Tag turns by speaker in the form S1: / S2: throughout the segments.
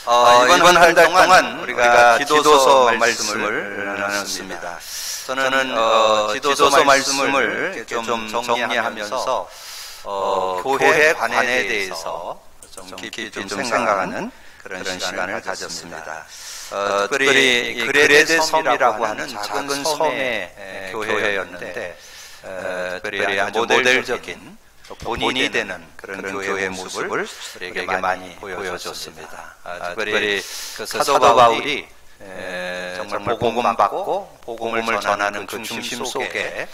S1: 이번 한 달 동안 우리가 기도서 말씀을 나눴습니다. 저는 기도서 말씀을 좀 정리하면서 교회 관에 대해서 좀 깊이 좀 생각하는 그런 시간을 가졌습니다. 특별히 그레데 섬이라고 하는 작은 섬의 교회였는데 특별히 아주 모델적인 본이 되는 그런 교회의 모습을 우리에게 많이 보여줬습니다. 특별히 그 사도 바울이 정말 복음 받고 복음을 전하는 그 중심 속에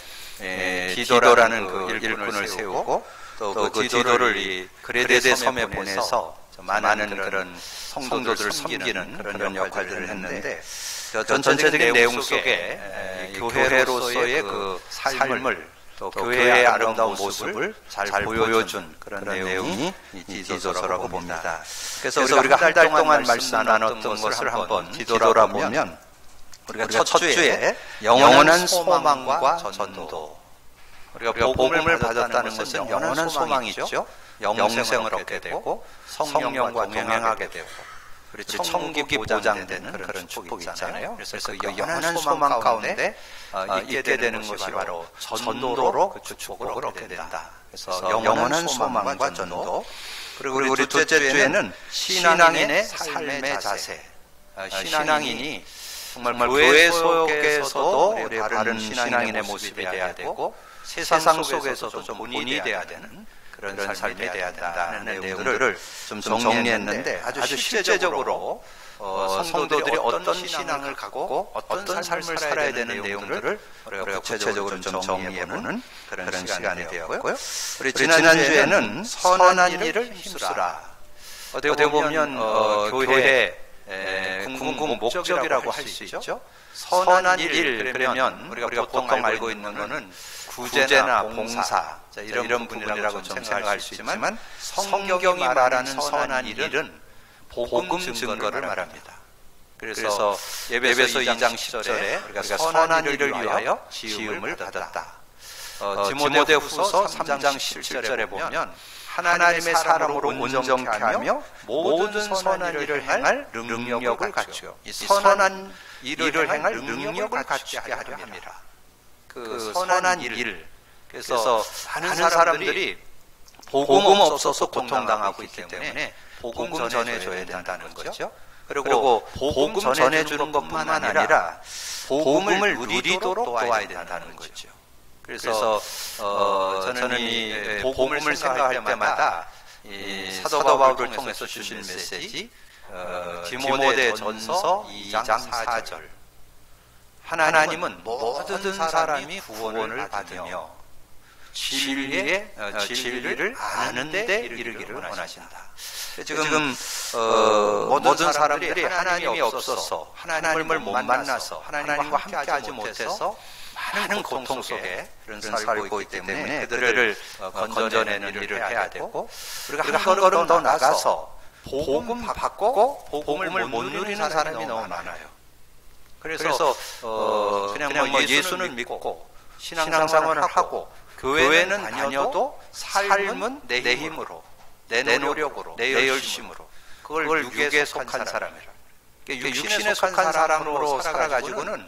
S1: 디도라는 그 일꾼을 세우고 또 그 디도를 이 그레데 섬에 보내서 많은 그런 성도들을 섬기는 그런 역할들을 했는데 전체적인 내용 속에 교회로서의 그 삶을 또 교회의 아름다운 모습을 잘 보여준 그런 내용이 이 디도서라고 봅니다. 그래서 우리가 한 달 동안 말씀 나눴던 것을 한번 뒤돌아보면 우리가 첫 주에 영원한 소망과 전도, 우리가 복음을 받았다는 것은 영원한 소망이 있죠. 영생을 얻게 되고 성령과 동행하게 되고 그리고 천국이 보장되는 그런 축복이 있잖아요. 그래서 그 영원한 소망 가운데 있게 되는 것이 바로 전도로 그 축복을 얻게 된다. 그래서 영원한 소망과 전도. 그리고 우리 둘째 주에는 신앙인의 삶의 자세. 신앙인이 정말 교회 속에서도 우리 바른 신앙인의 모습이 돼야 되고 세상 속에서도 좀 본이 돼야 되는 그런 삶이 돼야 된다는 내용들을 좀 정리했는데 아주 실제적으로 성도들이 어떤 신앙을 갖고 어떤 삶을 살아야 되는 내용들을 우리가 구체적으로 좀 정리해보는 그런 시간이 되었고요. 우리 지난주에는 선한 일을 힘쓰라. 어떻게 보면 교회의 궁극 목적이라고 할 수 있죠. 선한 일, 그러면 우리가 보통 알고 있는 거는 구제나 봉사, 이런 분이라고 좀 생각할 수 있지만 성경이 말하는 선한 일은 복음 증거를 말합니다. 그래서 예배서 2장 10절에 우리가 선한 일을 위하여 지음을 받았다. 디모데후서 3장 17절에 보면 하나님의 사람으로 온전케 하며 모든 선한 일을 행할 능력을 갖추어 이 선한 일을 행할 능력을 갖추게 하려 합니다. 그 선한 일. 그래서 많은 사람들이 복음 없어서 고통당하고 있기 때문에 복음 전해줘야 된다는 거죠. 그리고 복음 전해주는 것뿐만 아니라 복음을 누리도록 도와야 된다는 거죠. 그래서 저는 이 복음을 생각할 때마다 이 사도 바울을 통해서 주신 메시지 디모데전서 2장 4절 하나님은 모든 사람이 구원을 받으며 진리를 아는 데 이르기를 원하신다. 지금 모든 사람들이 하나님이 없어서 하나님을 못 만나서 하나님과 함께하지 못해서 많은 고통 속에 살고 있기 때문에 그들을 건져내는 일을 해야 되고 우리가 한 걸음 더 나가서 복음 받고 복음을 못 누리는 사람이 너무 많아요. 그래서 그냥 뭐 예수는 믿고 신앙생활을 하고 교회는 다녀도 삶은 내 힘으로 내 노력으로 내 열심으로 그걸 육에 속한 사람이라. 육신에 속한 사람으로 살아가지고는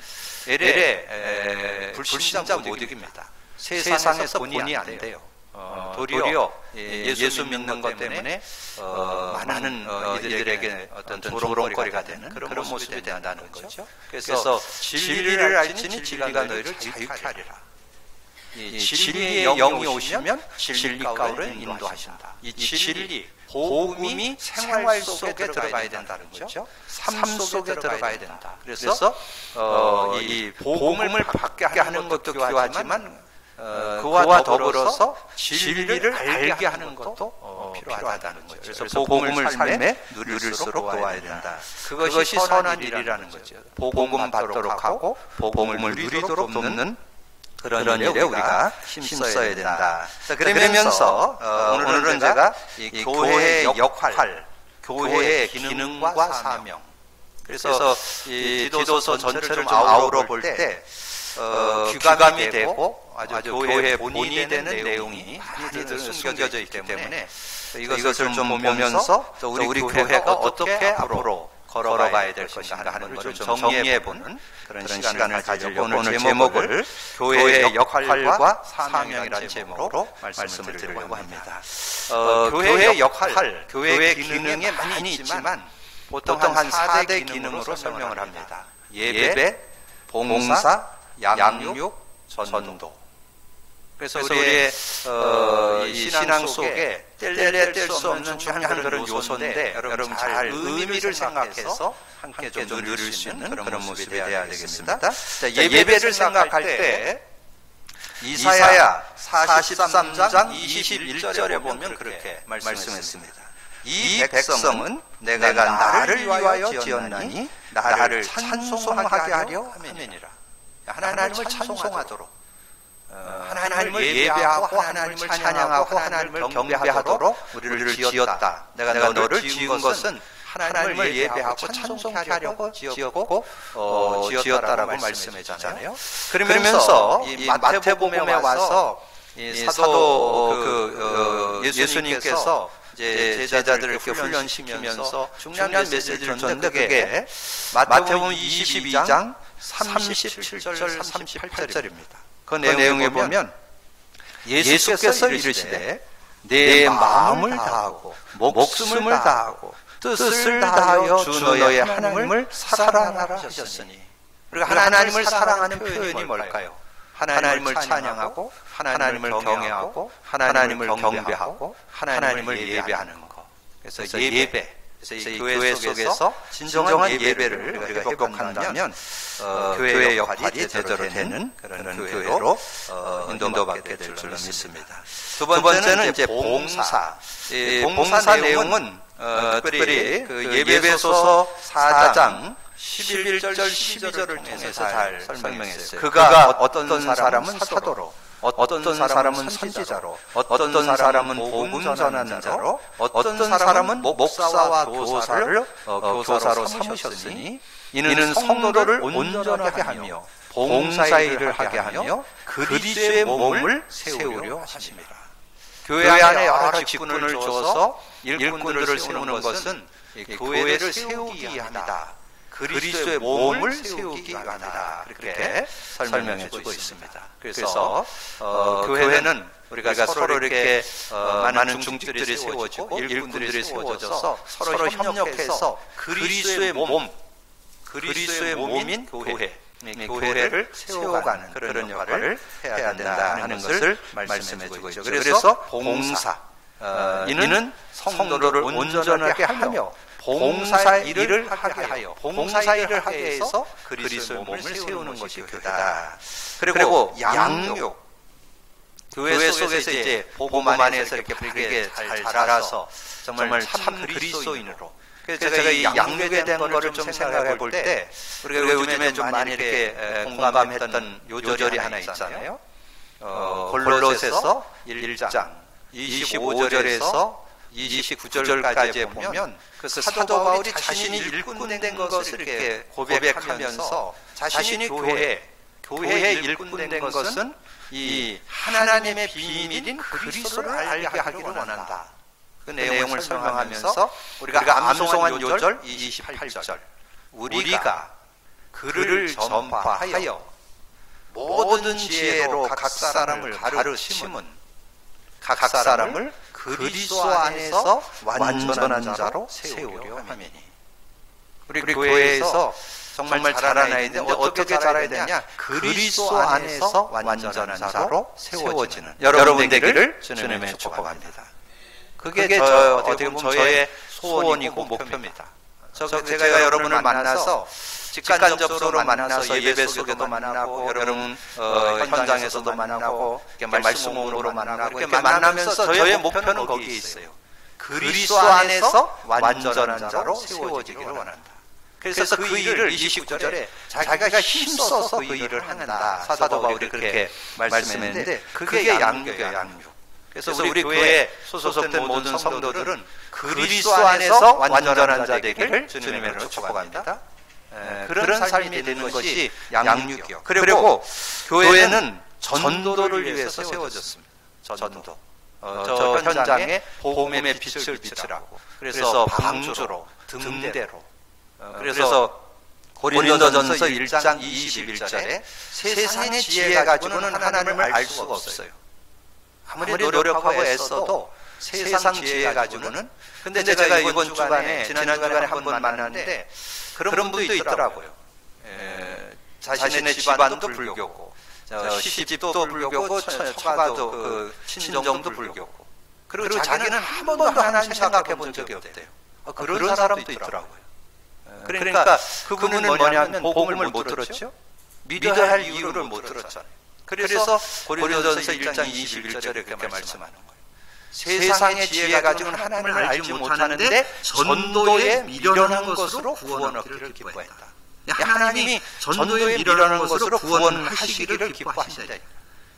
S1: 불신자 못 이깁니다. 세상에서 본이 안 돼요. 도리어 예수 믿는 것 때문에 많은 이들에게 어떤 조롱거리가 되는 그런 모습이 된다는 거죠. 그래서 진리를 알지니 진리가 너희를 자유케 하리라. 이 진리의 영이 오시면 진리 가운데 인도하신다. 이 진리, 복음이 생활 속에 들어가야 된다는 거죠. 삶 속에 들어가야 된다. 그래서 이 복음을 받게 하는 것도 필요하지만 그와 더불어서 진리를 알게 하는 것도 필요하다는 거죠. 그래서 복음을 삶에 누릴수록 도와야 된다. 그것이 선한 일이라는 거죠. 복음 받도록 하고 복음을 누리도록 돕는 그런 일에 우리가 힘써야 된다. 자, 그러면서 오늘은 제가 이 교회의 역할, 교회의 기능과 사명. 그래서 이 디도서 전체를 좀 아우러 볼 때 귀감이 되고 아주 교회 본이 되는 내용이 많이 숨겨져 있기 때문에 이것을 좀 보면서 또 우리 교회가 어떻게 앞으로 걸어가야 될 것인가 하는 것을 좀 정리해보는 그런 시간을 가지려고 오늘 제목을 교회의 역할과 사명이라는 제목으로 말씀을 드리려고 합니다. 교회의 역할, 교회의 기능이 많이 있지만 보통 한 4대 기능으로 설명을 합니다. 예배, 봉사, 양육, 전도. 그래서 우리의 이 신앙 속에 뗄 수 없는 중요한 그런 요소인데 여러분 잘 의미를 생각해서 함께 좀 누릴 수 있는 그런 모습이 되어야 되겠습니다. 자, 예배를 생각할 때 이사야 43장 21절에 보면 그렇게 말씀했습니다. 이 백성은 내가 나를 위하여 지었나니 나를 찬송하게 하려 함이니라. 하나님을 찬송하도록, 하나님을 예배하고 하나님을 찬양하고 하나님을 경배하도록 우리를 지었다. 내가 너를 지은 것은 하나님을 예배하고 찬송하게 하려고 지었고 지었다라고 말씀했잖아요. 그러면서 이 마태복음에 와서 이 사도 예수님께서 이제 제자들을 이렇게 훈련시키면서 중요한 메시지를 줬는데 그게 마태복음 22장 37절 38절입니다. 그 내용에 보면 예수께서 이르시되 내 마음을 다하고 목숨을 다하고 뜻을 다하여 주 너의 하나님을 사랑하라 하셨으니, 그리고 하나님을 사랑하는 표현이 뭘까요? 하나님을 찬양하고 하나님을 경외하고 하나님을 경배하고 하나님을 예배하는 거. 그래서 예배, 그래서 이 교회 속에서 진정한 예배를 우리가 회복한다면 교회의 역할이 제대로 되는 그런 교회로 인도받게 될 줄로 믿습니다. 두 번째는 이제 봉사. 봉사 내용은 특별히 그 예배소서 4장 11절 12절을 통해서 잘 설명했어요. 그가 어떤 사람은 사도로, 어떤 사람은 선지자로, 어떤 사람은 복음 전하는 자로, 어떤 사람은 목사와 교사를 교사로 삼으셨으니 이는 성도를 온전하게 하며 봉사일을 하게 하며 그리스도의 몸을 세우려 하십니다. 교회 안에 여러 직분을 줘서 일꾼들을 세우는 것은 교회를 세우기 위함이다. 그리스도의 몸을 세우기 위함이다. 그렇게 설명해 주고 있습니다. 그래서 교회는 우리가 서로 이렇게 많은 중직들이 세워지고 일꾼들이 세워져서 서로 협력해서 그리스도의 몸, 그리스도의 몸인 교회를 세워가는 그런 역할을 해야 된다 하는 것을 말씀해 주고 있죠. 그래서 봉사, 이는 성도를 온전하게 하며 봉사 일을 하게 하여, 봉사 일을 하게 해서 그리스도의 몸을 세우는 것이 교회다. 그리고 양육, 교회 속에서 이제 복음 안에서 이렇게 바르게 잘 자라서 정말 참 그리스도인으로. 그래서 제가 이 양육에 대한 거를 좀 생각해 볼 때 우리가 요즘에 좀 많이 이렇게 공감했던 요절이 하나 있잖아요. 골로새서 1장 25절에서 29절까지에 보면 그 사도 바울이 자신이 일꾼된 것을 이렇게 고백하면서 자신이 교회에 일꾼된 것은 이 하나님의 비밀인 그리스도를 알게 하기를 원한다. 그 내용을 설명하면서 우리가 암송한 요절 28절, 우리가 그를 전파하여 모든 지혜로 각 사람을 가르침은 각 사람을 그리스도 안에서 완전한 자로 세우려 함이니. 우리 교회에서 정말 자라나야 되는데 어떻게 자라야 되냐? 그리스도 안에서 완전한 자로 세워지는 여러분 되기를 주님의 축복합니다. 그게 어떻게 보면 저의 소원이고 목표입니다. 제가 여러분을 만나서 직간접적으로 만나서 예배 속에도 만나고 여러분 현장에서도 만나고 말씀으로 만나고 이렇게 만나면서 저의 목표는 거기에 있어요. 그리스도 안에서 완전한 자로 세워지기를 원한다. 그래서 그 일을 29절에 자기가 힘써서 그 일을 한다. 사도 바울이 그렇게 말씀했는데 그게 양육이에요, 양육. 그래서 우리 교회에 소속된 모든 성도들은 그리스도 안에서 완전한 자 되기를 주님의 이름으로 축복합니다. 그런 삶이 되는 것이 양육이요. 그리고 교회는 전도를 위해서 세워졌습니다. 전도. 저 현장에 복음의 빛을 비추라고. 그래서 방주로, 등대로. 그래서 고린도전서 1장 21절에 세상의 지혜 가지고는 하나님을 알 수가 없어요. 아무리 노력하고 애써도 세상 지혜 가지고는. 근데 제가 이번 주간에, 지난 주간에 한 번 만났는데 그런 분도 있더라고요. 자신의 집안도 불교고, 시집도 불교고, 처가도 친정도 불교고. 그리고 자기는 한 번도 하나님 생각해 본 적이 없대요. 그런 사람도 있더라고요. 그러니까 그분은 뭐냐면 복음을 못 들었죠. 믿어야 할 이유를 못 들었잖아요. 그래서 고린도전서 1장 21절에 그렇게 말씀하는 거예요. 세상의 지혜 가지고는 하나님을 알지 못하는데 전도에 미련한 것으로 구원 얻기를 기뻐했다. 하나님이 전도에 미련한 것으로 구원하시기를 기뻐하신다.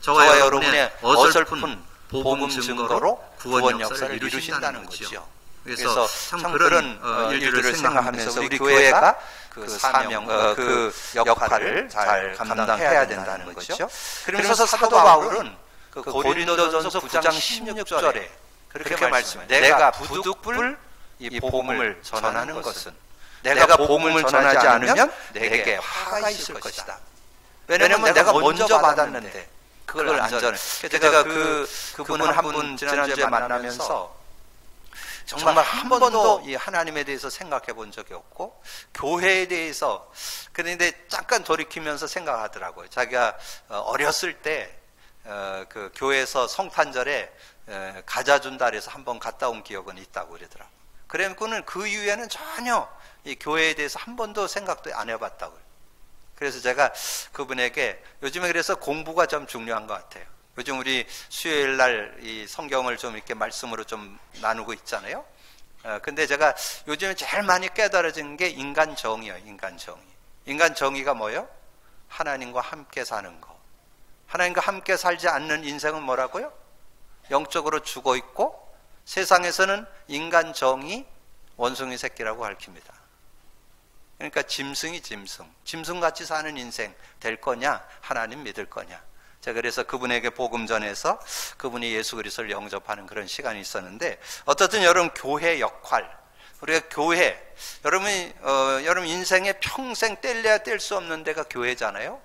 S1: 저와 여러분의 어설픈 복음 증거로 구원 역사를 이루신다는 거죠. 그래서 참 그런 일들을 생각하면서 우리 교회가 그 사명, 그 역할을 잘 감당해야 된다는 거죠. 그러면서 사도 바울은 그 고린도전서 9장 16절에 그렇게 말씀해요. 내가 부득불 이 복음을 전하는 것은, 내가 복음을 전하지 않으면 내게 화가 있을 것이다. 왜냐하면 내가 먼저 받았는데 그걸 안 전해. 제가 그분 한 분 지난주에 만나면서 정말 한 번도 이 하나님에 대해서 생각해 본 적이 없고, 교회에 대해서, 그런데 잠깐 돌이키면서 생각하더라고요. 자기가 어렸을 때 그 교회에서 성탄절에 과자 준다 그래서 한번 갔다 온 기억은 있다고 그러더라고요. 그래놓고는 그 이후에는 전혀 이 교회에 대해서 한 번도 생각도 안 해봤다고요. 그래서 제가 그분에게 요즘에 그래서 공부가 좀 중요한 것 같아요. 요즘 우리 수요일 날 이 성경을 좀 이렇게 말씀으로 좀 나누고 있잖아요. 근데 제가 요즘에 제일 많이 깨달아진 게 인간 정의예요. 인간 정의. 인간 정의가 뭐예요? 하나님과 함께 사는 거. 하나님과 함께 살지 않는 인생은 뭐라고요? 영적으로 죽어 있고, 세상에서는 인간 정의 원숭이 새끼라고 가르칩니다. 그러니까 짐승이 짐승같이 사는 인생 될 거냐, 하나님 믿을 거냐. 제가 그래서 그분에게 복음 전해서 그분이 예수 그리스도를 영접하는 그런 시간이 있었는데, 어떻든 여러분 교회 역할, 우리가 교회, 여러분 인생에 평생 뗄래야 뗄 수 없는 데가 교회잖아요.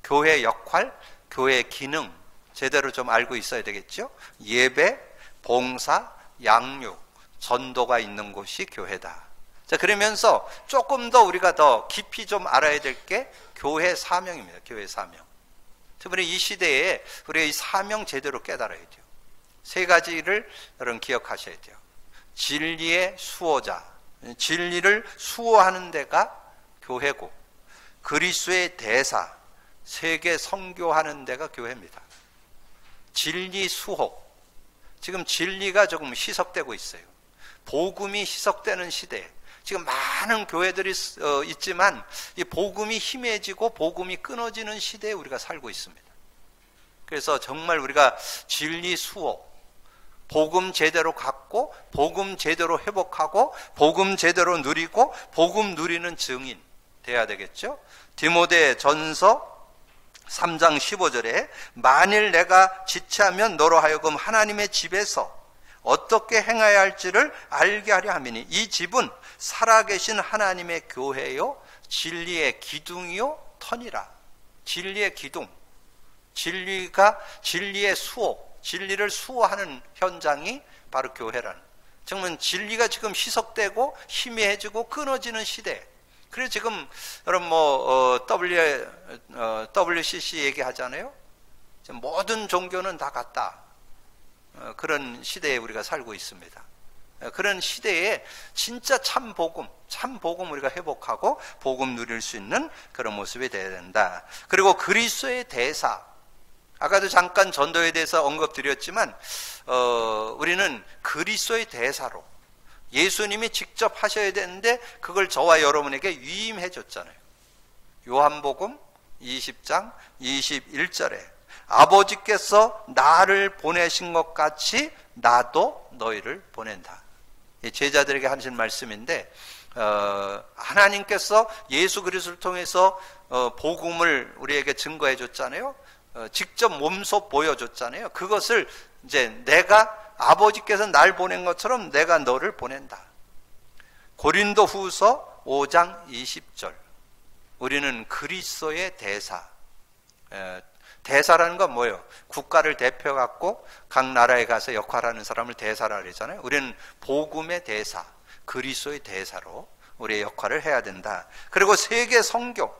S1: 교회 역할, 교회 기능 제대로 좀 알고 있어야 되겠죠. 예배, 봉사, 양육, 전도가 있는 곳이 교회다. 자, 그러면서 조금 더 우리가 더 깊이 좀 알아야 될 게 교회 사명입니다. 교회 사명. 특별히 이 시대에 우리가 이 사명 제대로 깨달아야 돼요. 세 가지를 여러분 기억하셔야 돼요. 진리의 수호자, 진리를 수호하는 데가 교회고, 그리스도의 대사, 세계 선교하는 데가 교회입니다. 진리 수호. 지금 진리가 조금 희석되고 있어요. 복음이 희석되는 시대. 지금 많은 교회들이 있지만 이 복음이 희미해지고 복음이 끊어지는 시대에 우리가 살고 있습니다. 그래서 정말 우리가 진리 수호, 복음 제대로 갖고 복음 제대로 회복하고 복음 제대로 누리고 복음 누리는 증인 돼야 되겠죠. 디모데 전서 3장 15절에 만일 내가 지체하면 너로 하여금 하나님의 집에서 어떻게 행해야 할지를 알게 하려 함이니 이 집은 살아계신 하나님의 교회요 진리의 기둥이요 터니라. 진리의 기둥, 진리의 수호, 진리를 수호하는 현장이 바로 교회라는. 정말 진리가 지금 희석되고 희미해지고 끊어지는 시대. 그래서 지금 여러분 WCC 얘기하잖아요. 모든 종교는 다 같다. 그런 시대에 우리가 살고 있습니다. 그런 시대에 진짜 참 복음 우리가 회복하고 복음 누릴 수 있는 그런 모습이 되어야 된다. 그리고 그리스도의 대사, 아까도 잠깐 전도에 대해서 언급드렸지만 우리는 그리스도의 대사로 예수님이 직접 하셔야 되는데 그걸 저와 여러분에게 위임해 줬잖아요. 요한복음 20장 21절에 아버지께서 나를 보내신 것 같이 나도 너희를 보낸다. 제자들에게 하신 말씀인데 하나님께서 예수 그리스도를 통해서 복음을 우리에게 증거해 줬잖아요. 직접 몸소 보여줬잖아요. 그것을 이제 내가 아버지께서 날 보낸 것처럼 내가 너를 보낸다. 고린도 후서 5장 20절. 우리는 그리스도의 대사. 대사라는 건 뭐예요? 국가를 대표 갖고 각 나라에 가서 역할하는 사람을 대사라 그러잖아요. 우리는 복음의 대사, 그리스도의 대사로 우리의 역할을 해야 된다. 그리고 세계 선교.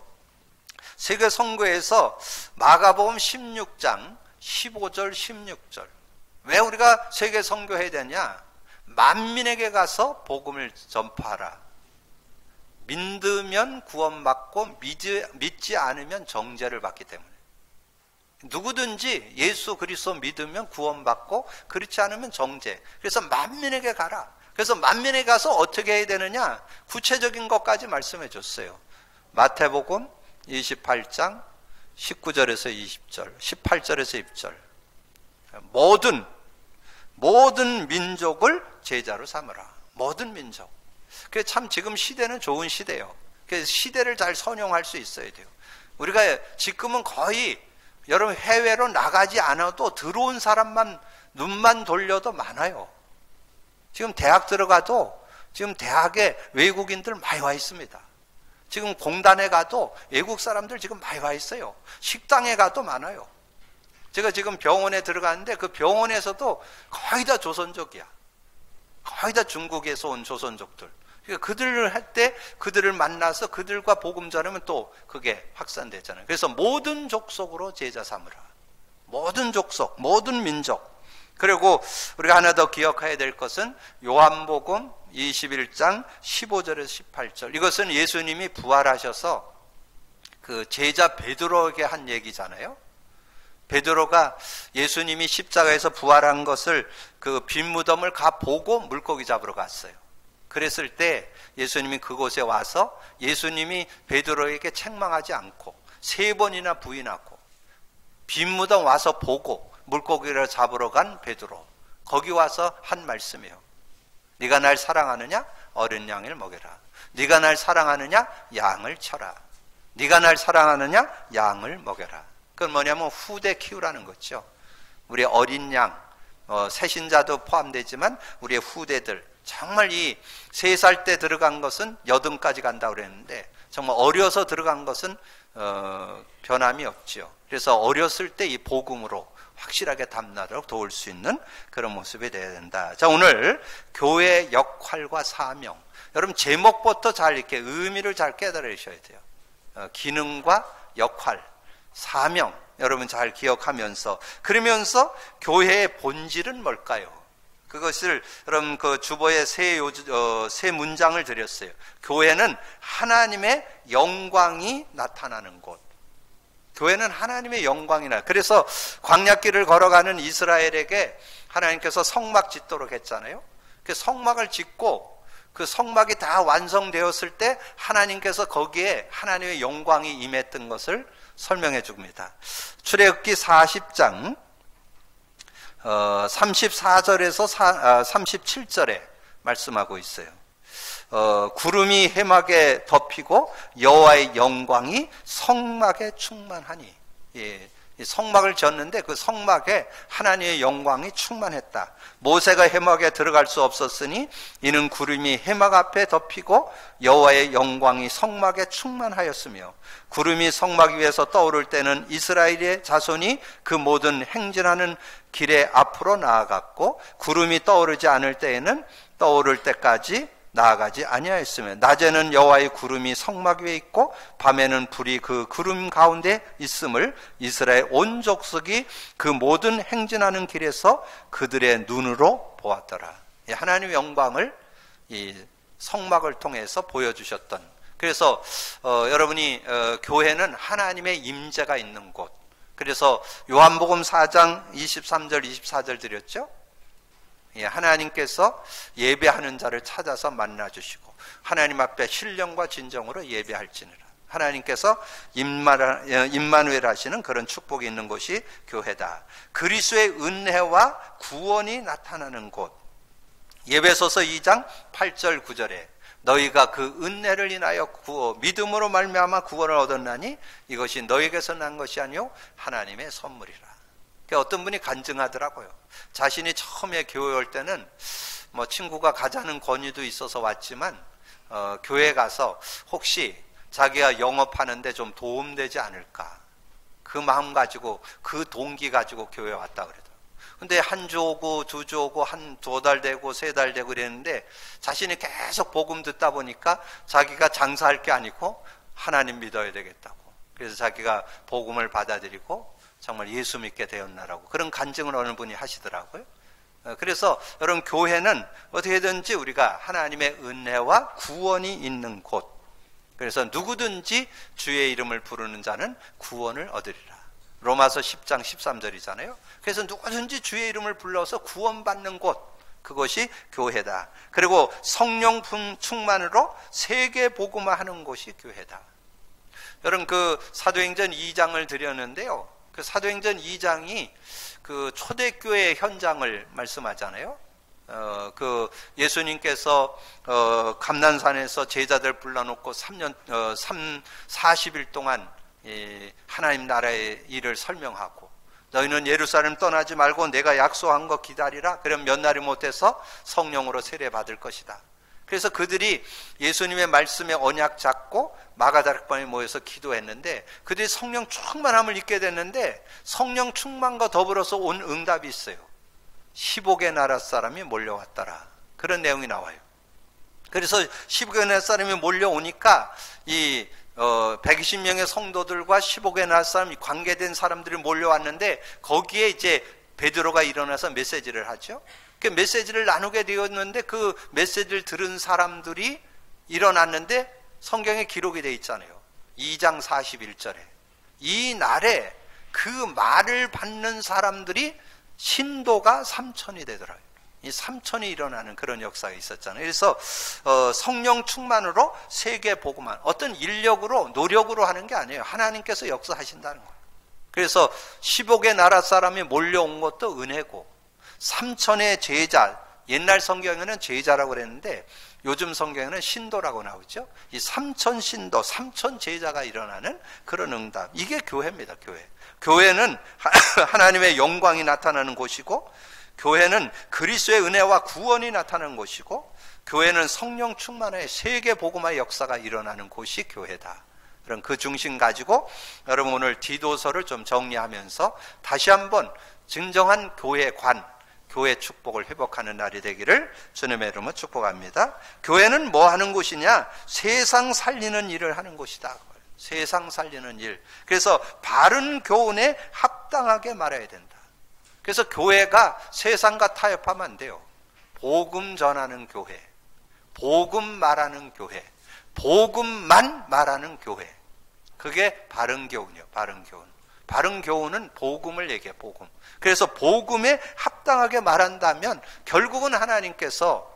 S1: 세계 선교에서 마가복음 16장 15절 16절. 왜 우리가 세계 선교해야 되냐? 만민에게 가서 복음을 전파하라. 믿으면 구원받고 믿지 않으면 정죄를 받기 때문에. 누구든지 예수 그리스도 믿으면 구원받고 그렇지 않으면 정죄. 그래서 만민에게 가라. 그래서 만민에게 가서 어떻게 해야 되느냐? 구체적인 것까지 말씀해 줬어요. 마태복음 28장 19절에서 20절, 18절에서 20절. 모든 민족을 제자로 삼으라. 모든 민족. 그래서 참 지금 시대는 좋은 시대예요. 그래서 시대를 잘 선용할 수 있어야 돼요. 우리가 지금은 거의 여러분 해외로 나가지 않아도 들어온 사람만 눈만 돌려도 많아요. 지금 대학 들어가도 지금 대학에 외국인들 많이 와 있습니다. 지금 공단에 가도 외국 사람들 지금 많이 와 있어요. 식당에 가도 많아요. 제가 지금 병원에 들어갔는데 그 병원에서도 거의 다 조선족이야. 거의 다 중국에서 온 조선족들. 그러니까 그들을 할 때 그들을 만나서 그들과 복음 전하면 또 그게 확산되잖아요. 그래서 모든 족속으로 제자 삼으라. 모든 족속, 모든 민족. 그리고 우리가 하나 더 기억해야 될 것은 요한복음 21장 15절에서 18절. 이것은 예수님이 부활하셔서 그 제자 베드로에게 한 얘기잖아요. 베드로가 예수님이 십자가에서 부활한 것을 그 빈 무덤을 가 보고 물고기 잡으러 갔어요. 그랬을 때 예수님이 그곳에 와서 예수님이 베드로에게 책망하지 않고 3번이나 부인하고 빈 무덤 와서 보고 물고기를 잡으러 간 베드로, 거기 와서 한 말씀이에요. 네가 날 사랑하느냐? 어린 양을 먹여라. 네가 날 사랑하느냐? 양을 쳐라. 네가 날 사랑하느냐? 양을 먹여라. 그건 뭐냐면 후대 키우라는 거죠. 우리 어린 양, 새신자도 포함되지만 우리의 후대들, 정말 이 3살 때 들어간 것은 여든까지 간다고 그랬는데 정말 어려서 들어간 것은 변함이 없죠. 그래서 어렸을 때 이 복음으로 확실하게 담나도록 도울 수 있는 그런 모습이 되어야 된다. 자, 오늘 교회의 역할과 사명. 여러분 제목부터 잘 이렇게 의미를 잘 깨달으셔야 돼요. 기능과 역할, 사명. 여러분 잘 기억하면서, 그러면서 교회의 본질은 뭘까요? 그것을 여러분 그 주보에 세 문장을 드렸어요. 교회는 하나님의 영광이 나타나는 곳. 교회는 하나님의 영광이 나. 그래서 광야길을 걸어가는 이스라엘에게 하나님께서 성막 짓도록 했잖아요. 그 성막을 짓고 그 성막이 다 완성되었을 때 하나님께서 거기에 하나님의 영광이 임했던 것을 설명해 줍니다. 출애굽기 40장 34절에서 37절에 말씀하고 있어요. 구름이 해막에 덮이고 여호와의 영광이 성막에 충만하니. 예, 성막을 졌는데 그 성막에 하나님의 영광이 충만했다. 모세가 해막에 들어갈 수 없었으니 이는 구름이 해막 앞에 덮이고 여호와의 영광이 성막에 충만하였으며, 구름이 성막 위에서 떠오를 때는 이스라엘의 자손이 그 모든 행진하는 길에 앞으로 나아갔고, 구름이 떠오르지 않을 때에는 떠오를 때까지 나아가지 아니하였으며, 낮에는 여호와의 구름이 성막 위에 있고 밤에는 불이 그 구름 가운데 있음을 이스라엘 온 족속이 그 모든 행진하는 길에서 그들의 눈으로 보았더라. 하나님의 영광을 이 성막을 통해서 보여주셨던. 그래서 여러분이 교회는 하나님의 임재가 있는 곳. 그래서 요한복음 4장 23절 24절 드렸죠. 하나님께서 예배하는 자를 찾아서 만나주시고 하나님 앞에 신령과 진정으로 예배할지니라. 하나님께서 임마누엘 하시는 그런 축복이 있는 곳이 교회다. 그리스도의 은혜와 구원이 나타나는 곳. 에베소서 2장 8절 9절에 너희가 그 은혜를 인하여 믿음으로 말미암아 구원을 얻었나니 이것이 너희에게서 난 것이 아니요 하나님의 선물이라. 그러니까 어떤 분이 간증하더라고요. 자신이 처음에 교회 올 때는 뭐 친구가 가자는 권유도 있어서 왔지만 교회 가서 혹시 자기가 영업하는데 좀 도움되지 않을까, 그 마음 가지고 그 동기 가지고 교회 왔다 그러더라고요. 근데 한 주 오고 두 주 오고 한 2달 되고 3달 되고 그랬는데 자신이 계속 복음 듣다 보니까 자기가 장사할 게 아니고 하나님 믿어야 되겠다고, 그래서 자기가 복음을 받아들이고 정말 예수 믿게 되었나라고 그런 간증을 어느 분이 하시더라고요. 그래서 여러분, 교회는 어떻게든지 우리가 하나님의 은혜와 구원이 있는 곳, 그래서 누구든지 주의 이름을 부르는 자는 구원을 얻으리라. 로마서 10장 13절이잖아요. 그래서 누구든지 주의 이름을 불러서 구원받는 곳, 그것이 교회다. 그리고 성령 충만으로 세계 복음화하는 곳이 교회다. 여러분, 그 사도행전 2장을 드렸는데요. 그 사도행전 2장이 그 초대교회 현장을 말씀하잖아요. 그 예수님께서 감난산에서 제자들 불러놓고 40일 동안 하나님 나라의 일을 설명하고, 너희는 예루살렘 떠나지 말고 내가 약속한 거 기다리라. 그럼 몇 날이 못해서 성령으로 세례받을 것이다. 그래서 그들이 예수님의 말씀에 언약 잡고 마가다락방에 모여서 기도했는데 그들이 성령 충만함을 입게 됐는데, 성령 충만과 더불어서 온 응답이 있어요. 15개 나라 사람이 몰려왔더라. 그런 내용이 나와요. 그래서 15개 나라 사람이 몰려오니까 이 120명의 성도들과 15개 나라 사람이 관계된 사람들이 몰려왔는데, 거기에 이제 베드로가 일어나서 메시지를 하죠. 그 메시지를 나누게 되었는데, 그 메시지를 들은 사람들이 일어났는데 성경에 기록이 되어 있잖아요. 2장 41절에 이 날에 그 말을 받는 사람들이 신도가 3,000이 되더라고요. 이 3,000이 일어나는 그런 역사가 있었잖아요. 그래서 성령 충만으로 세계 복음화, 어떤 인력으로 노력으로 하는 게 아니에요. 하나님께서 역사하신다는 거예요. 그래서 15개 나라 사람이 몰려온 것도 은혜고, 3,000의 제자, 옛날 성경에는 제자라고 그랬는데 요즘 성경에는 신도라고 나오죠. 이 3,000 신도, 3,000 제자가 일어나는 그런 응답, 이게 교회입니다. 교회는 하나님의 영광이 나타나는 곳이고, 교회는 그리스도의 은혜와 구원이 나타나는 곳이고, 교회는 성령 충만의 세계 복음화의 역사가 일어나는 곳이 교회다. 그런 그 중심 가지고 여러분, 오늘 디도서를 좀 정리하면서 다시 한번 진정한 교회관, 교회 축복을 회복하는 날이 되기를 주님의 이름으로 축복합니다. 교회는 뭐 하는 곳이냐? 세상 살리는 일을 하는 곳이다. 세상 살리는 일. 그래서 바른 교훈에 합당하게 말해야 된다. 그래서 교회가 세상과 타협하면 안 돼요. 복음 전하는 교회, 복음 말하는 교회, 복음만 말하는 교회, 그게 바른 교훈이에요. 바른 교훈. 바른 교훈은 복음을 얘기해. 복음. 그래서 복음에 합당하게 말한다면 결국은 하나님께서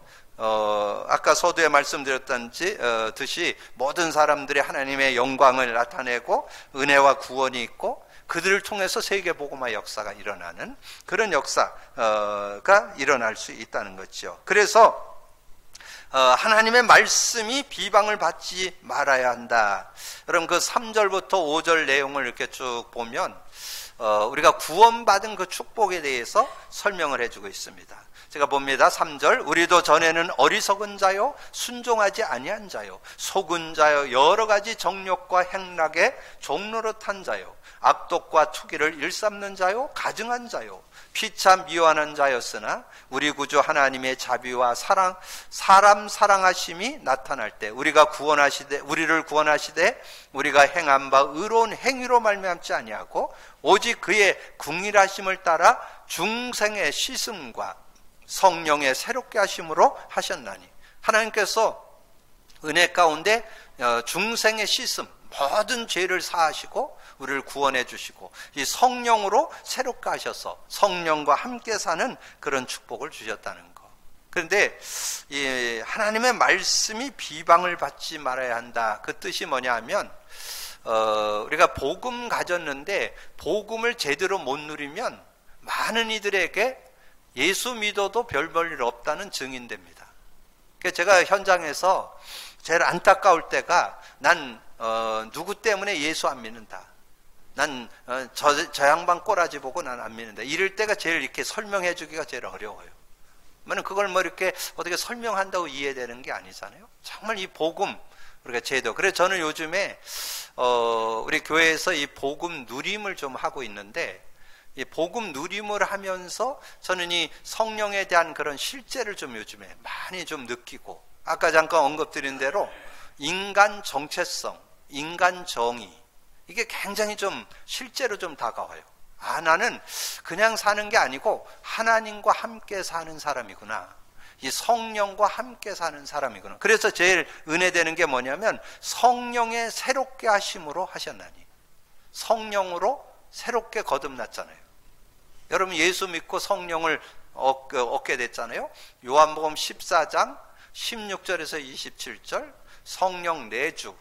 S1: 아까 서두에 말씀드렸듯이 모든 사람들이 하나님의 영광을 나타내고 은혜와 구원이 있고, 그들을 통해서 세계 복음화 역사가 일어나는 그런 역사가 일어날 수 있다는 거죠. 그래서 하나님의 말씀이 비방을 받지 말아야 한다. 여러분, 그 3절부터 5절 내용을 이렇게 쭉 보면 우리가 구원받은 그 축복에 대해서 설명을 해주고 있습니다. 제가 봅니다. 3절, 우리도 전에는 어리석은 자요, 순종하지 아니한 자요, 속은 자요, 여러 가지 정욕과 행락에 종노릇한 자요, 악독과 투기를 일삼는 자요, 가증한 자요, 피차 미워하는 자였으나 우리 구주 하나님의 자비와 사람 사랑하심이 나타날 때 우리를 구원하시되 우리가 행한 바 의로운 행위로 말미암지 아니하고 오직 그의 궁일하심을 따라 중생의 씻음과 성령의 새롭게 하심으로 하셨나니, 하나님께서 은혜 가운데 중생의 씻음, 모든 죄를 사하시고 우리를 구원해 주시고 이 성령으로 새롭게 하셔서 성령과 함께 사는 그런 축복을 주셨다는 거. 그런데 이 하나님의 말씀이 비방을 받지 말아야 한다. 그 뜻이 뭐냐 하면 우리가 복음 가졌는데 복음을 제대로 못 누리면 많은 이들에게 예수 믿어도 별 볼 일 없다는 증인됩니다. 제가 현장에서 제일 안타까울 때가 난 누구 때문에 예수 안 믿는다. 난 저 양반 꼬라지 보고 난 안 믿는다. 이럴 때가 제일 이렇게 설명해 주기가 제일 어려워요. 그걸 뭐 이렇게 어떻게 설명한다고 이해되는 게 아니잖아요. 정말 이 복음, 우리가 제도. 그래서 저는 요즘에 우리 교회에서 이 복음 누림을 좀 하고 있는데, 이 복음 누림을 하면서 저는 이 성령에 대한 그런 실제를 좀 요즘에 많이 좀 느끼고, 아까 잠깐 언급드린 대로 인간 정체성, 인간 정의, 이게 굉장히 좀 실제로 좀 다가와요. 나는 그냥 사는 게 아니고 하나님과 함께 사는 사람이구나. 이 성령과 함께 사는 사람이구나. 그래서 제일 은혜되는 게 뭐냐면 성령의 새롭게 하심으로 하셨나니. 성령으로 새롭게 거듭났잖아요. 여러분 예수 믿고 성령을 얻게 됐잖아요. 요한복음 14장 16절에서 27절 성령 내주,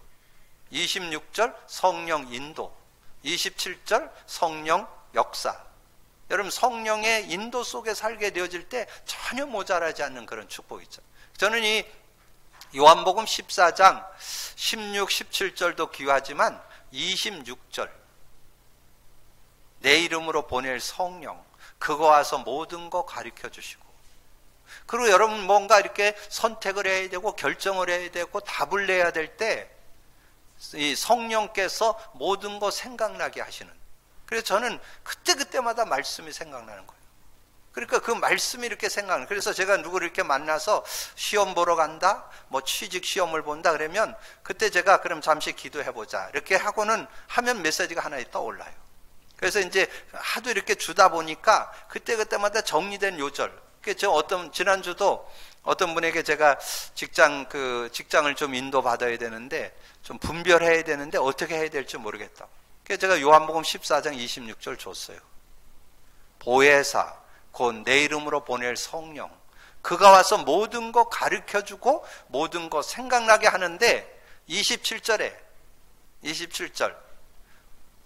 S1: 26절 성령 인도, 27절 성령 역사. 여러분 성령의 인도 속에 살게 되어질 때 전혀 모자라지 않는 그런 축복이죠. 저는 이 요한복음 14장 16, 17절도 귀하지만 26절 내 이름으로 보낼 성령, 그거 와서 모든 거 가르쳐 주시고, 그리고 여러분 뭔가 이렇게 선택을 해야 되고 결정을 해야 되고 답을 내야 될 때 이 성령께서 모든 거 생각나게 하시는. 그래서 저는 그때마다 말씀이 생각나는 거예요. 그러니까 그 말씀이 이렇게 생각나는. 그래서 제가 누구를 이렇게 만나서 시험 보러 간다, 뭐 취직 시험을 본다 그러면 그때 제가 그럼 잠시 기도해보자 이렇게 하고는 하면 메시지가 하나 떠올라요. 그래서 이제 하도 이렇게 주다 보니까 그때마다 정리된 요절. 저 지난주도 어떤 분에게 제가 직장을 좀 인도받아야 되는데, 좀 분별해야 되는데 어떻게 해야 될지 모르겠다. 그래서 제가 요한복음 14장 26절 줬어요. 보혜사, 곧 내 이름으로 보낼 성령, 그가 와서 모든 거 가르쳐주고 모든 거 생각나게 하는데, 27절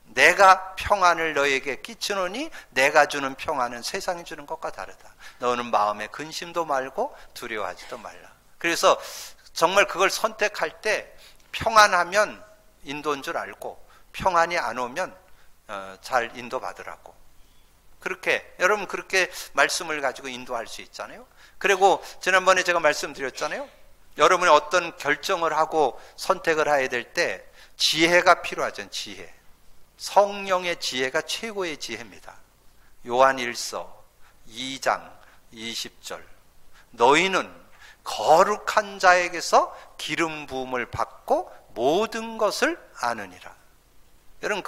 S1: 내가 평안을 너에게 끼치노니 내가 주는 평안은 세상이 주는 것과 다르다. 너는 마음에 근심도 말고 두려워하지도 말라. 그래서 정말 그걸 선택할 때 평안하면 인도인 줄 알고 평안이 안 오면 잘 인도받으라고. 여러분 그렇게 말씀을 가지고 인도할 수 있잖아요. 그리고 지난번에 제가 말씀드렸잖아요. 여러분이 어떤 결정을 하고 선택을 해야 될 때 지혜가 필요하죠. 지혜. 성령의 지혜가 최고의 지혜입니다. 요한일서 2장 20절 너희는 거룩한 자에게서 기름 부음을 받고 모든 것을 아느니라. 여러분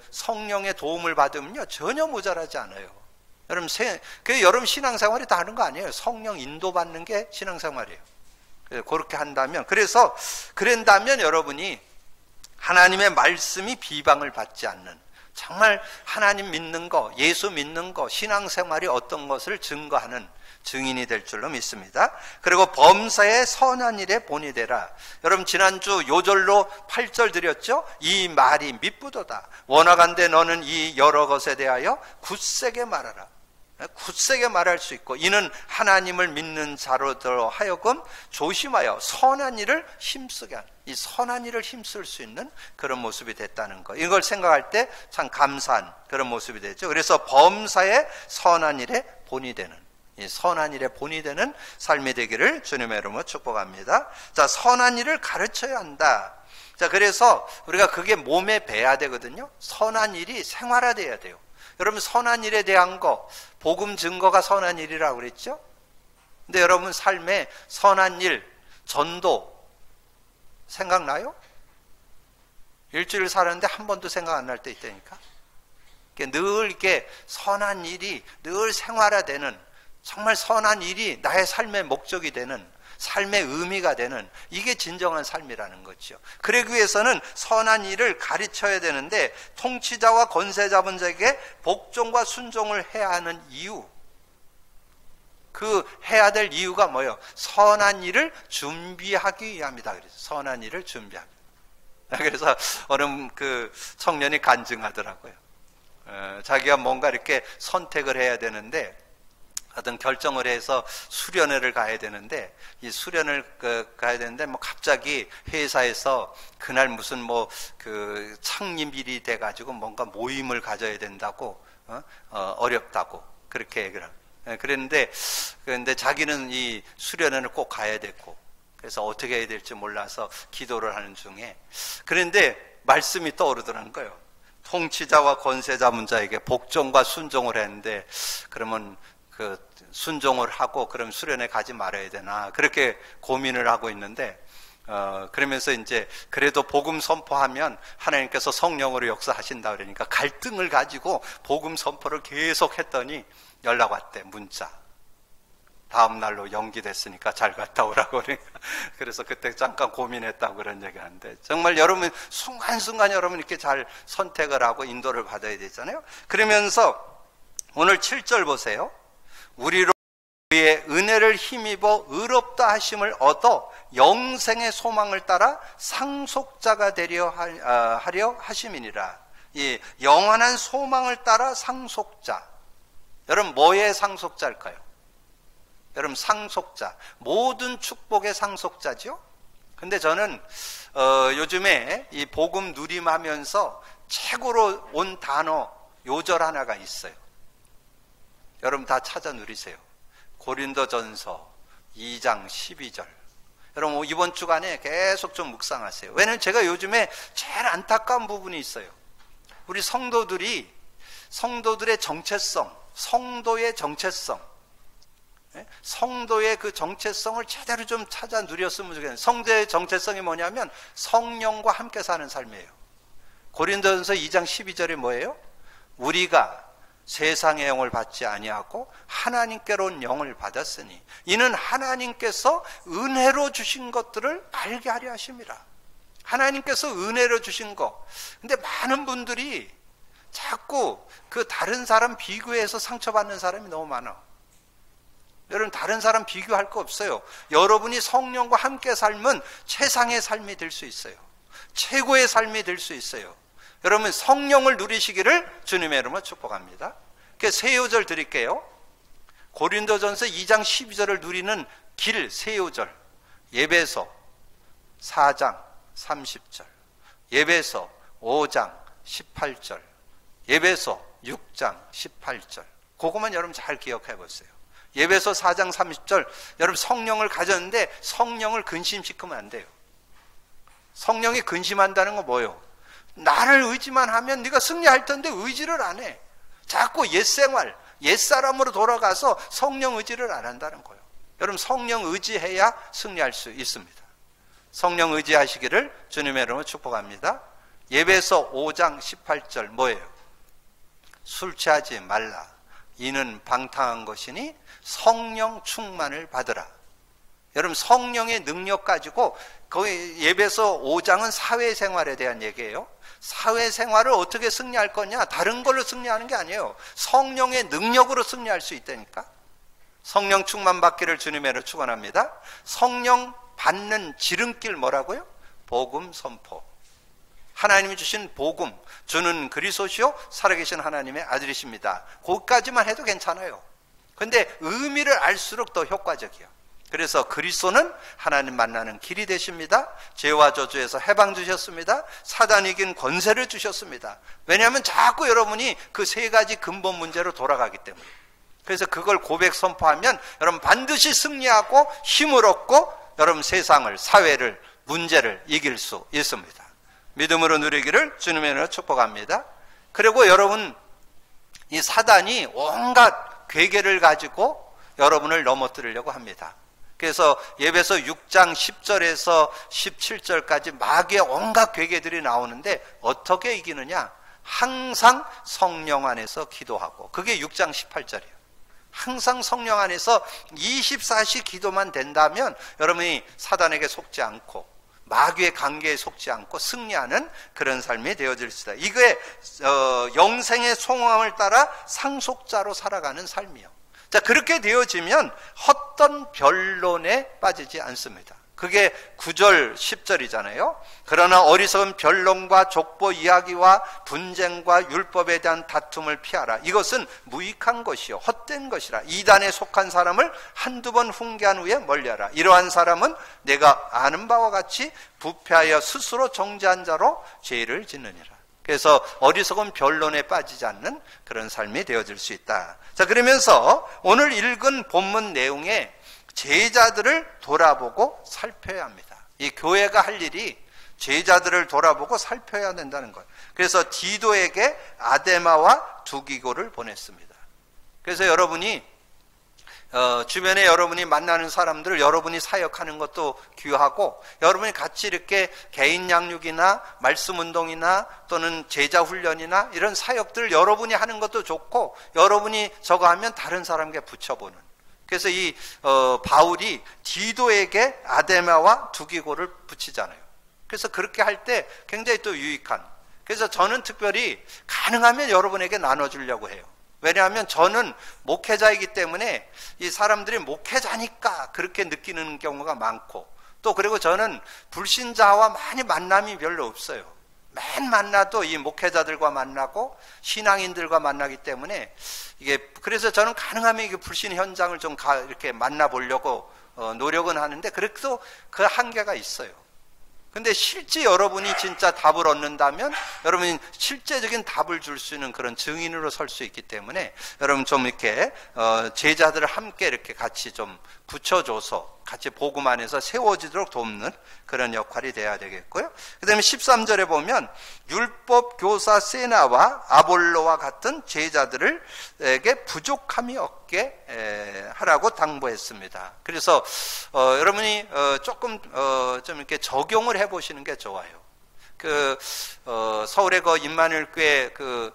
S1: 성령의 도움을 받으면요 전혀 모자라지 않아요. 여러분 신앙생활이 다른 거 아니에요. 성령 인도받는 게 신앙생활이에요. 그렇게 한다면, 그런다면 여러분이 하나님의 말씀이 비방을 받지 않는, 정말 하나님 믿는 거, 예수 믿는 거, 신앙생활이 어떤 것을 증거하는 증인이 될 줄로 믿습니다. 그리고 범사에 선한 일에 본이 되라. 여러분 지난주 요절로 8절 드렸죠? 이 말이 미쁘도다. 원하간대 너는 이 여러 것에 대하여 굳세게 말하라. 굳세게 말할 수 있고, 이는 하나님을 믿는 자로들어 하여금 조심하여 선한 일을 힘쓰게 하는, 이 선한 일을 힘쓸 수 있는 그런 모습이 됐다는 거, 이걸 생각할 때 참 감사한 그런 모습이 되죠. 그래서 범사에 선한 일에 본이 되는, 이 선한 일에 본이 되는 삶이 되기를 주님의 이름으로 축복합니다. 자, 선한 일을 가르쳐야 한다. 자, 그래서 우리가 그게 몸에 배야 되거든요. 선한 일이 생활화돼야 돼요. 여러분 선한 일에 대한 거, 복음 증거가 선한 일이라고 그랬죠? 근데 여러분 삶에 선한 일, 전도 생각나요? 일주일 살았는데 한 번도 생각 안 날 때 있다니까. 늘 이렇게 선한 일이 늘 생활화되는, 정말 선한 일이 나의 삶의 목적이 되는, 삶의 의미가 되는, 이게 진정한 삶이라는 거죠. 그러기 위해서는 선한 일을 가르쳐야 되는데, 통치자와 권세 잡은 자에게 복종과 순종을 해야 하는 이유, 그 해야 될 이유가 뭐예요? 선한 일을 준비하기 위함이다. 그래서 선한 일을 준비하기. 그래서 어느 청년이 간증하더라고요. 자기가 뭔가 이렇게 선택을 해야 되는데, 어떤 결정을 해서 수련회를 가야 되는데, 이 수련을 가야 되는데, 뭐 갑자기 회사에서 그날 무슨 뭐 그 창립일이 돼가지고 뭔가 모임을 가져야 된다고, 어렵다고 그렇게 얘기를 하고. 그랬는데, 근데 자기는 이 수련회를 꼭 가야 됐고, 그래서 어떻게 해야 될지 몰라서 기도를 하는 중에, 그런데 말씀이 떠오르더라는 거예요. 통치자와 권세자 문자에게 복종과 순종을 했는데, 그러면 그 순종을 하고 그럼 수련회 가지 말아야 되나, 그렇게 고민을 하고 있는데, 그러면서 이제 그래도 복음 선포하면 하나님께서 성령으로 역사하신다 그러니까 갈등을 가지고 복음 선포를 계속 했더니 연락 왔대, 문자. 다음 날로 연기됐으니까 잘 갔다 오라고. 그래서 그때 잠깐 고민했다고 그런 얘기 하는데, 정말 여러분 순간순간 여러분 이렇게 잘 선택을 하고 인도를 받아야 되잖아요. 그러면서 오늘 7절 보세요. 우리로 그의 은혜를 힘입어 의롭다 하심을 얻어 영생의 소망을 따라 상속자가 되려 하려 하심이니라. 이 영원한 소망을 따라 상속자. 여러분 뭐의 상속자일까요? 여러분 상속자, 모든 축복의 상속자죠. 근데 저는 요즘에 이 복음 누림하면서 최고로 온 단어 요절 하나가 있어요. 여러분 다 찾아 누리세요. 고린도전서 2장 12절. 여러분 이번 주간에 계속 좀 묵상하세요. 왜냐하면 제가 요즘에 제일 안타까운 부분이 있어요. 우리 성도들의 정체성, 성도의 정체성, 성도의 그 정체성을 제대로 좀 찾아 누렸으면 좋겠어요. 성도의 정체성이 뭐냐면 성령과 함께 사는 삶이에요. 고린도전서 2장 12절이 뭐예요? 우리가 세상의 영을 받지 아니하고 하나님께로 온 영을 받았으니 이는 하나님께서 은혜로 주신 것들을 알게 하려 하심이라. 하나님께서 은혜로 주신 것. 근데 많은 분들이 자꾸 그 다른 사람 비교해서 상처받는 사람이 너무 많아. 여러분 다른 사람 비교할 거 없어요. 여러분이 성령과 함께 살면 최상의 삶이 될 수 있어요. 최고의 삶이 될 수 있어요. 여러분 성령을 누리시기를 주님의 이름으로 축복합니다. 세 요절 드릴게요. 고린도전서 2장 12절을 누리는 길 세 요절. 예배서 4장 30절, 예배서 5장 18절, 예배서 6장 18절. 그것만 여러분 잘 기억해 보세요. 예배서 4장 30절. 여러분 성령을 가졌는데 성령을 근심시키면 안 돼요. 성령이 근심한다는 건 뭐예요? 나를 의지만 하면 네가 승리할 텐데 의지를 안 해. 자꾸 옛생활, 옛사람으로 돌아가서 성령 의지를 안 한다는 거예요. 여러분 성령 의지해야 승리할 수 있습니다. 성령 의지하시기를 주님의 이름으로 축복합니다. 예배서 5장 18절 뭐예요? 술 취하지 말라. 이는 방탕한 것이니 성령 충만을 받으라. 여러분 성령의 능력 가지고, 거기 예배서 5장은 사회생활에 대한 얘기예요. 사회생활을 어떻게 승리할 거냐? 다른 걸로 승리하는 게 아니에요. 성령의 능력으로 승리할 수 있다니까. 성령 충만 받기를 주님으로 축원합니다. 성령 받는 지름길 뭐라고요? 복음 선포. 하나님이 주신 복음, 주는 그리스도시요 살아계신 하나님의 아들이십니다. 거기까지만 해도 괜찮아요. 근데 의미를 알수록 더 효과적이에요. 그래서 그리스도는 하나님 만나는 길이 되십니다. 죄와 저주에서 해방 주셨습니다. 사단 이긴 권세를 주셨습니다. 왜냐하면 자꾸 여러분이 그 세 가지 근본 문제로 돌아가기 때문에. 그래서 그걸 고백 선포하면 여러분 반드시 승리하고 힘을 얻고 여러분 세상을, 사회를, 문제를 이길 수 있습니다. 믿음으로 누리기를 주님의 이름으로 축복합니다. 그리고 여러분 이 사단이 온갖 괴계를 가지고 여러분을 넘어뜨리려고 합니다. 그래서 예배서 6장 10절에서 17절까지 마귀의 온갖 괴계들이 나오는데 어떻게 이기느냐? 항상 성령 안에서 기도하고. 그게 6장 18절이에요. 항상 성령 안에서 24시 기도만 된다면 여러분이 사단에게 속지 않고 마귀의 관계에 속지 않고 승리하는 그런 삶이 되어질 수 있다. 이게 영생의 소망을 따라 상속자로 살아가는 삶이요. 자, 그렇게 되어지면 헛된 변론에 빠지지 않습니다. 그게 9절 10절이잖아요. 그러나 어리석은 변론과 족보 이야기와 분쟁과 율법에 대한 다툼을 피하라. 이것은 무익한 것이요 헛된 것이라. 이단에 속한 사람을 한두 번 훈계한 후에 멀리하라. 이러한 사람은 내가 아는 바와 같이 부패하여 스스로 정죄한 자로 죄를 짓느니라. 그래서 어리석은 변론에 빠지지 않는 그런 삶이 되어질 수 있다. 자, 그러면서 오늘 읽은 본문 내용에 제자들을 돌아보고 살펴야 합니다. 이 교회가 할 일이 제자들을 돌아보고 살펴야 된다는 거예요. 그래서 디도에게 아데마와 두기고를 보냈습니다. 그래서 여러분이 주변에 여러분이 만나는 사람들을 여러분이 사역하는 것도 귀하고, 여러분이 같이 이렇게 개인 양육이나 말씀 운동이나 또는 제자 훈련이나 이런 사역들을 여러분이 하는 것도 좋고, 여러분이 저거 하면 다른 사람에게 붙여보는. 그래서 이 바울이 디도에게 아데마와 두기고를 붙이잖아요. 그래서 그렇게 할 때 굉장히 또 유익한. 그래서 저는 특별히 가능하면 여러분에게 나눠주려고 해요. 왜냐하면 저는 목회자이기 때문에 이 사람들이 목회자니까 그렇게 느끼는 경우가 많고, 또 그리고 저는 불신자와 많이 만남이 별로 없어요. 맨 만나도 이 목회자들과 만나고 신앙인들과 만나기 때문에 이게, 그래서 저는 가능하면 이게 불신 현장을 좀 이렇게 만나보려고 노력은 하는데, 그래도 그 한계가 있어요. 근데 실제 여러분이 진짜 답을 얻는다면 여러분이 실제적인 답을 줄 수 있는 그런 증인으로 설 수 있기 때문에 여러분 좀 이렇게 제자들을 함께 이렇게 같이 좀 붙여줘서 같이 복음 안에서 세워지도록 돕는 그런 역할이 돼야 되겠고요. 그 다음에 13절에 보면 율법 교사 세나와 아볼로와 같은 제자들에게 부족함이 없게 하라고 당부했습니다. 그래서 여러분이 조금 좀 이렇게 적용을 해보시는 게 좋아요. 서울의 그 임마누엘 교회 그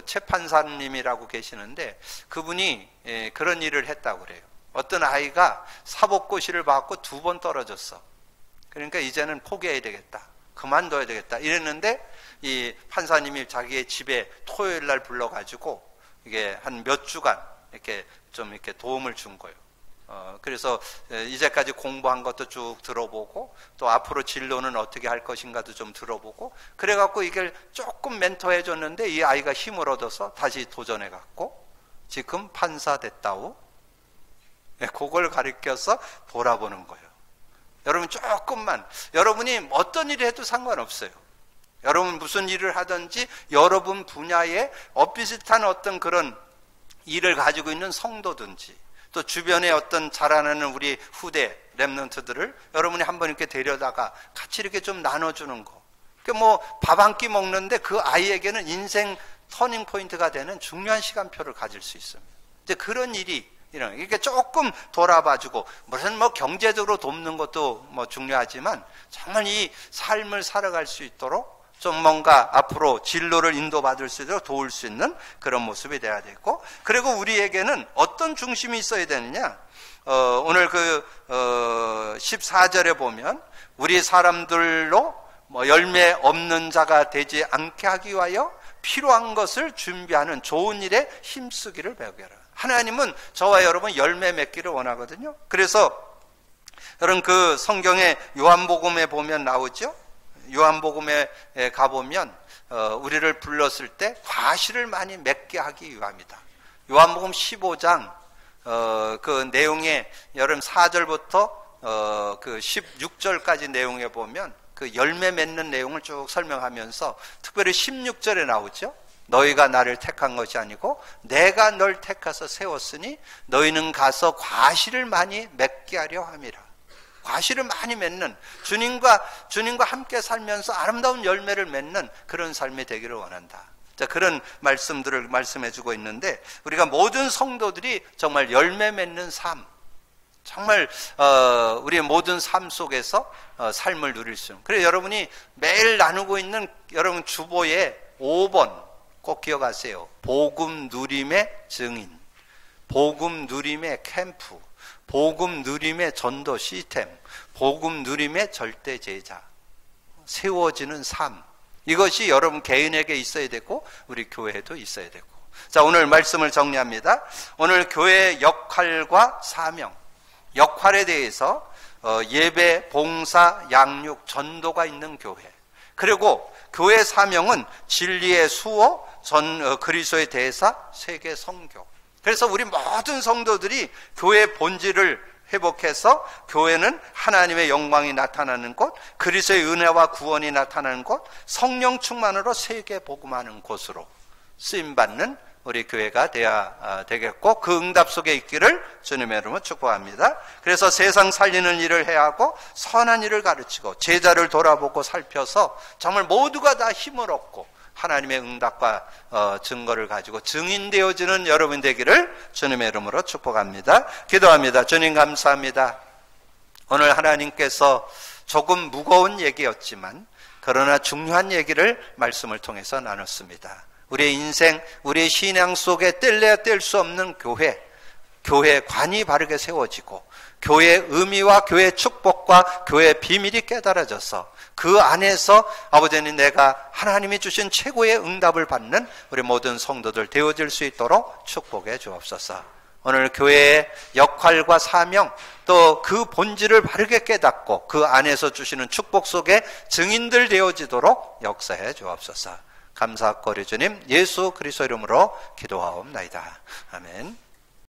S1: 최 판사님이라고 계시는데, 그분이 그런 일을 했다고 그래요. 어떤 아이가 사법고시를 받고 2번 떨어졌어. 그러니까 이제는 포기해야 되겠다, 그만둬야 되겠다 이랬는데, 이 판사님이 자기의 집에 토요일 날 불러가지고 이게 한 몇 주간 이렇게 좀 이렇게 도움을 준 거예요. 그래서 이제까지 공부한 것도 쭉 들어보고, 또 앞으로 진로는 어떻게 할 것인가도 좀 들어보고, 그래갖고 이걸 조금 멘토해 줬는데 이 아이가 힘을 얻어서 다시 도전해 갖고 지금 판사 됐다고. 그걸 가르쳐서 돌아보는 거예요. 여러분 조금만, 여러분이 어떤 일을 해도 상관없어요. 여러분 무슨 일을 하든지 여러분 분야에 비슷한 어떤 그런 일을 가지고 있는 성도든지, 또 주변에 어떤 자라나는 우리 후대 렘넌트들을 여러분이 한번 이렇게 데려다가 같이 이렇게 좀 나눠주는 거. 뭐 밥 한 끼 먹는데 그 아이에게는 인생 터닝 포인트가 되는 중요한 시간표를 가질 수 있습니다. 이제 그런 일이 이렇게 조금 돌아봐주고, 무슨 뭐 경제적으로 돕는 것도 뭐 중요하지만 정말 이 삶을 살아갈 수 있도록 좀 뭔가 앞으로 진로를 인도받을 수 있도록 도울 수 있는 그런 모습이 돼야 되고, 그리고 우리에게는 어떤 중심이 있어야 되느냐. 오늘 14절에 보면 우리 사람들로 뭐 열매 없는 자가 되지 않게 하기 위하여 필요한 것을 준비하는 좋은 일에 힘쓰기를 배우게 하라. 하나님은 저와 여러분 열매 맺기를 원하거든요. 그래서 여러분 그 성경의 요한복음에 보면 나오죠. 요한복음에 가보면 우리를 불렀을 때 과실을 많이 맺게 하기 위함이다. 요한복음 15장 그 내용에 여러분 4절부터 그 16절까지 내용에 보면 그 열매 맺는 내용을 쭉 설명하면서 특별히 16절에 나오죠. 너희가 나를 택한 것이 아니고 내가 널 택해서 세웠으니 너희는 가서 과실을 많이 맺게 하려 함이라. 과실을 많이 맺는, 주님과 함께 살면서 아름다운 열매를 맺는 그런 삶이 되기를 원한다. 자, 그런 말씀들을 말씀해 주고 있는데, 우리가 모든 성도들이 정말 열매 맺는 삶, 정말 우리의 모든 삶 속에서 삶을 누릴 수 있는. 그래서 여러분이 매일 나누고 있는 여러분 주보에 5번 꼭 기억하세요. 복음 누림의 증인, 복음 누림의 캠프, 복음 누림의 전도 시스템, 복음 누림의 절대 제자, 세워지는 삶, 이것이 여러분 개인에게 있어야 되고 우리 교회에도 있어야 되고. 자, 오늘 말씀을 정리합니다. 오늘 교회의 역할과 사명, 역할에 대해서 예배, 봉사, 양육, 전도가 있는 교회. 그리고 교회 사명은 진리의 수호, 그리스도의 대사, 세계 선교. 그래서 우리 모든 성도들이 교회의 본질을 회복해서 교회는 하나님의 영광이 나타나는 곳, 그리스도의 은혜와 구원이 나타나는 곳, 성령 충만으로 세계 복음하는 곳으로 쓰임받는 우리 교회가 되어야 되겠고, 그 응답 속에 있기를 주님의 이름으로 축복합니다. 그래서 세상 살리는 일을 해야 하고 선한 일을 가르치고 제자를 돌아보고 살펴서 정말 모두가 다 힘을 얻고 하나님의 응답과 증거를 가지고 증인되어지는 여러분 되기를 주님의 이름으로 축복합니다. 기도합니다. 주님 감사합니다. 오늘 하나님께서 조금 무거운 얘기였지만 그러나 중요한 얘기를 말씀을 통해서 나눴습니다. 우리의 인생, 우리의 신앙 속에 뗄래야 뗄 수 없는 교회 관이 바르게 세워지고 교회의 의미와 교회의 축복과 교회의 비밀이 깨달아져서 그 안에서 아버지는 내가 하나님이 주신 최고의 응답을 받는 우리 모든 성도들 되어질 수 있도록 축복해 주옵소서. 오늘 교회의 역할과 사명 또 그 본질을 바르게 깨닫고 그 안에서 주시는 축복 속에 증인들 되어지도록 역사해 주옵소서. 감사하고 우리 주님 예수 그리스도 이름으로 기도하옵나이다. 아멘.